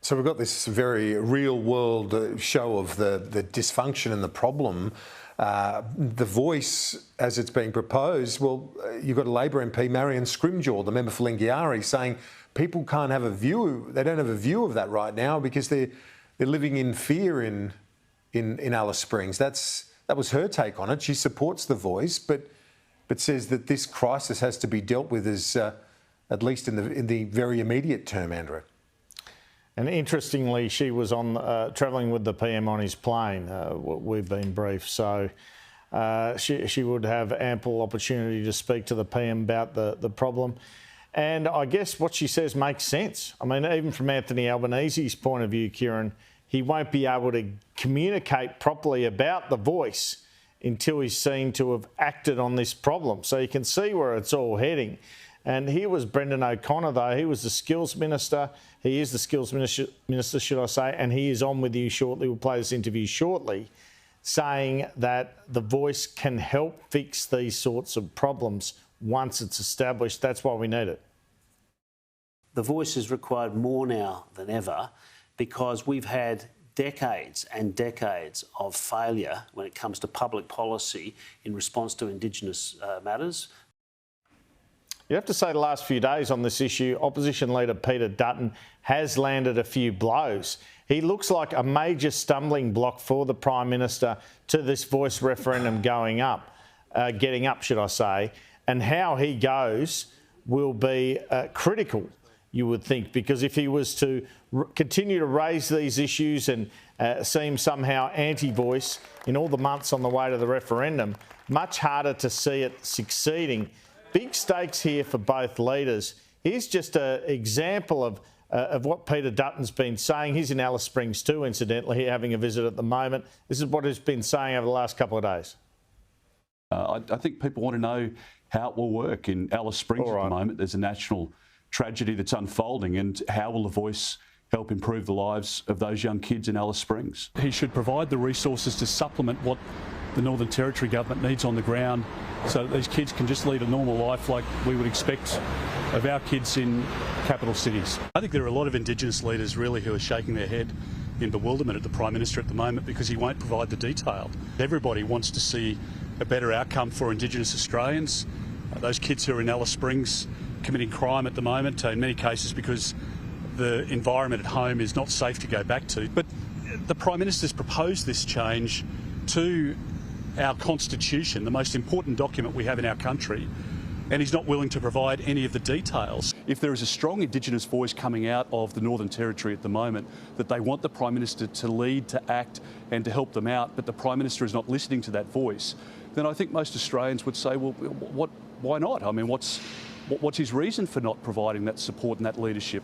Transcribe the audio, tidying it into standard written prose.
So we've got this very real-world show of the dysfunction and the problem. The voice, as it's being proposed, well, you've got a Labor MP, Marion Scrimgeour, the member for Lingiari, saying people can't have a view. They don't have a view of that right now because they're living in fear in Alice Springs. That was her take on it. She supports the voice, but says that this crisis has to be dealt with as at least in the very immediate term, Andrew. And interestingly, she was on travelling with the PM on his plane. We've been briefed, so she would have ample opportunity to speak to the PM about the problem. And I guess what she says makes sense. I mean, even from Anthony Albanese's point of view, Kieran, he won't be able to communicate properly about the voice until he's seen to have acted on this problem. So you can see where it's all heading. And here was Brendan O'Connor, though. He was the Skills Minister. He is the Skills Minister, should I say, and he is on with you shortly. We'll play this interview shortly, saying that the voice can help fix these sorts of problems once it's established. That's why we need it. The voice is required more now than ever because we've had decades and decades of failure when it comes to public policy in response to Indigenous matters. You have to say the last few days on this issue, Opposition Leader Peter Dutton has landed a few blows. He looks like a major stumbling block for the Prime Minister to this voice referendum getting up, should I say, and how he goes will be critical, you would think, because if he was to continue to raise these issues and seem somehow anti-voice in all the months on the way to the referendum, much harder to see it succeeding. Big stakes here for both leaders. Here's just an example of what Peter Dutton's been saying. He's in Alice Springs too, incidentally, having a visit at the moment. This is what he's been saying over the last couple of days. I think people want to know how it will work in Alice Springs at the moment. There's a national tragedy that's unfolding, and how will the voice help improve the lives of those young kids in Alice Springs? He should provide the resources to supplement what the Northern Territory government needs on the ground so that these kids can just lead a normal life like we would expect of our kids in capital cities. I think there are a lot of Indigenous leaders really who are shaking their head in bewilderment at the Prime Minister at the moment because he won't provide the detail. Everybody wants to see a better outcome for Indigenous Australians. Those kids who are in Alice Springs committing crime at the moment, in many cases because the environment at home is not safe to go back to. But the Prime Minister's proposed this change to our Constitution, the most important document we have in our country, and he's not willing to provide any of the details. If there is a strong Indigenous voice coming out of the Northern Territory at the moment that they want the Prime Minister to lead, to act and to help them out, but the Prime Minister is not listening to that voice, then I think most Australians would say, well, why not? I mean, what's his reason for not providing that support and that leadership?